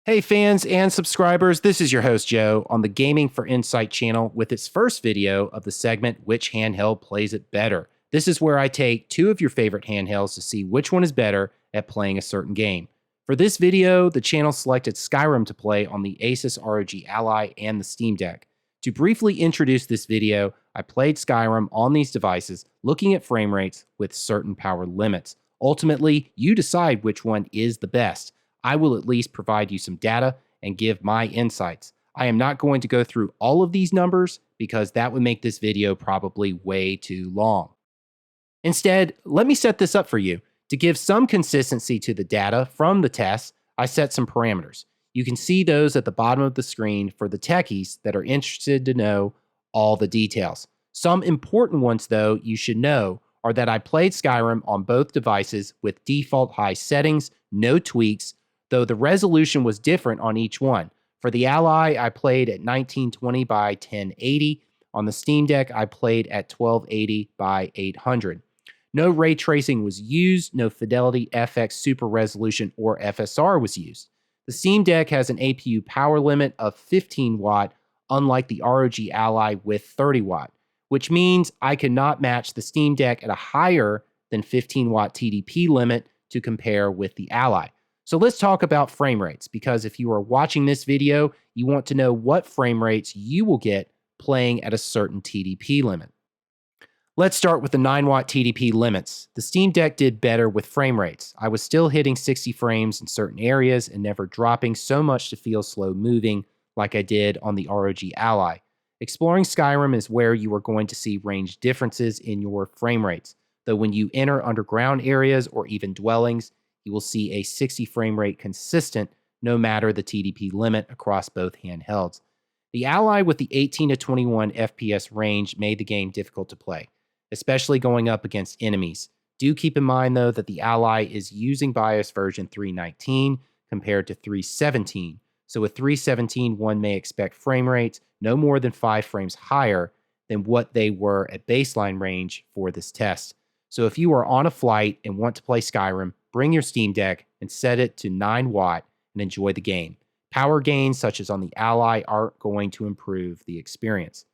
Hey fans and subscribers, this is your host Joe on the Gaming for Insight channel with its first video of the segment Which Handheld Plays It Better. This is where I take two of your favorite handhelds to see which one is better at playing a certain game. For this video, the channel selected Skyrim to play on the ASUS ROG Ally and the Steam Deck. To briefly introduce this video, I played Skyrim on these devices looking at frame rates with certain power limits. Ultimately, you decide which one is the best. I will at least provide you some data and give my insights. I am not going to go through all of these numbers because that would make this video probably way too long. Instead, let me set this up for you. To give some consistency to the data from the tests, I set some parameters. You can see those at the bottom of the screen for the techies that are interested to know all the details. Some important ones, though, you should know are that I played Skyrim on both devices with default high settings, no tweaks, though the resolution was different on each one. For the Ally, I played at 1920 by 1080. On the Steam Deck, I played at 1280 by 800. No ray tracing was used, no FidelityFX Super Resolution or FSR was used. The Steam Deck has an APU power limit of 15 watt, unlike the ROG Ally with 30 watt, which means I cannot match the Steam Deck at a higher than 15 watt TDP limit to compare with the Ally. So let's talk about frame rates, because if you are watching this video, you want to know what frame rates you will get playing at a certain TDP limit. Let's start with the 9 watt TDP limits. The Steam Deck did better with frame rates. I was still hitting 60 frames in certain areas and never dropping so much to feel slow moving like I did on the ROG Ally. Exploring Skyrim is where you are going to see range differences in your frame rates, though when you enter underground areas or even dwellings, you will see a 60 frame rate consistent no matter the TDP limit across both handhelds. The Ally with the 18 to 21 FPS range made the game difficult to play, especially going up against enemies. Do keep in mind though that the Ally is using BIOS version 319 compared to 317. So with 317, one may expect frame rates no more than 5 frames higher than what they were at baseline range for this test. So if you are on a flight and want to play Skyrim, bring your Steam Deck and set it to 9 watt and enjoy the game. Power gains such as on the Ally aren't going to improve the experience.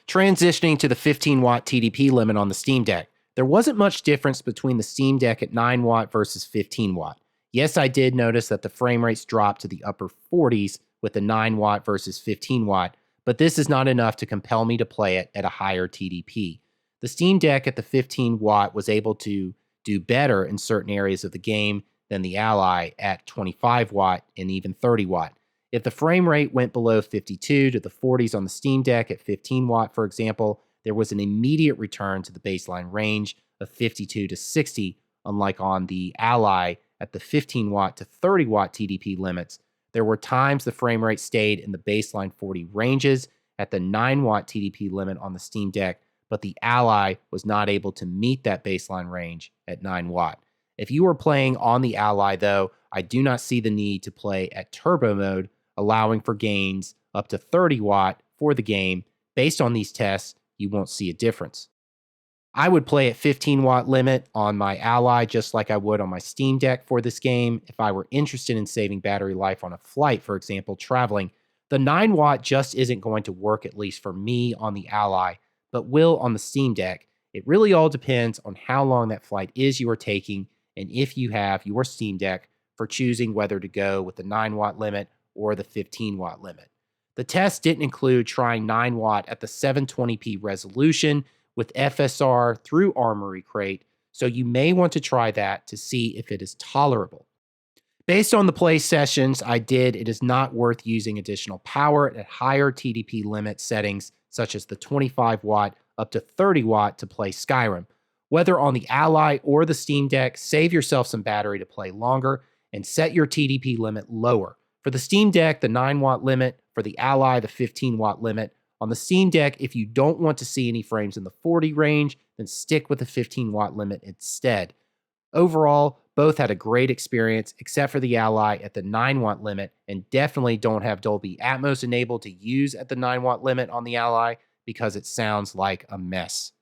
Transitioning to the 15 watt TDP limit on the Steam Deck, there wasn't much difference between the Steam Deck at 9 watt versus 15 watt. Yes, I did notice that the frame rates dropped to the upper 40s with the 9 watt versus 15 watt, but this is not enough to compel me to play it at a higher TDP. The Steam Deck at the 15 watt was able to do better in certain areas of the game than the Ally at 25 watt and even 30 watt. If the frame rate went below 52 to the 40s on the Steam Deck at 15 watt, for example, there was an immediate return to the baseline range of 52 to 60, unlike on the Ally at the 15 watt to 30 watt TDP limits. There were times the frame rate stayed in the baseline 40 ranges at the 9 watt TDP limit on the Steam Deck, but the Ally was not able to meet that baseline range at 9 watt. If you are playing on the Ally though, I do not see the need to play at turbo mode, allowing for gains up to 30 watt for the game. Based on these tests, you won't see a difference. I would play at 15 watt limit on my Ally just like I would on my Steam Deck for this game. If I were interested in saving battery life on a flight, for example, traveling, the 9 watt just isn't going to work, at least for me on the Ally, but will on the Steam Deck. It really all depends on how long that flight is you are taking and if you have your Steam Deck for choosing whether to go with the 9 watt limit or the 15 watt limit. The test didn't include trying 9 watt at the 720p resolution with FSR through Armory Crate, so you may want to try that to see if it is tolerable. Based on the play sessions I did, it is not worth using additional power at higher TDP limit settings such as the 25 watt up to 30 watt to play Skyrim. Whether on the Ally or the Steam Deck, save yourself some battery to play longer and set your TDP limit lower. For the Steam Deck, the 9 watt limit. For the Ally, the 15 watt limit. On the Steam Deck, if you don't want to see any frames in the 40 range, then stick with the 15 watt limit instead. Overall, both had a great experience except for the Ally at the 9 watt limit, and definitely don't have Dolby Atmos enabled to use at the 9 watt limit on the Ally because it sounds like a mess.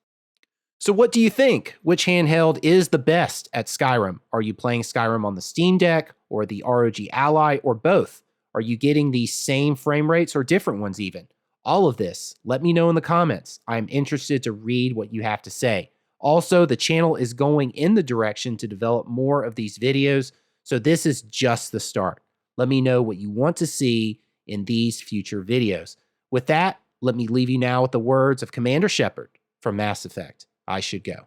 So what do you think? Which handheld is the best at Skyrim? Are you playing Skyrim on the Steam Deck or the ROG Ally, or both? Are you getting the same frame rates or different ones even? All of this, let me know in the comments. I'm interested to read what you have to say. Also, the channel is going in the direction to develop more of these videos, so this is just the start. Let me know what you want to see in these future videos. With that, let me leave you now with the words of Commander Shepard from Mass Effect. I should go.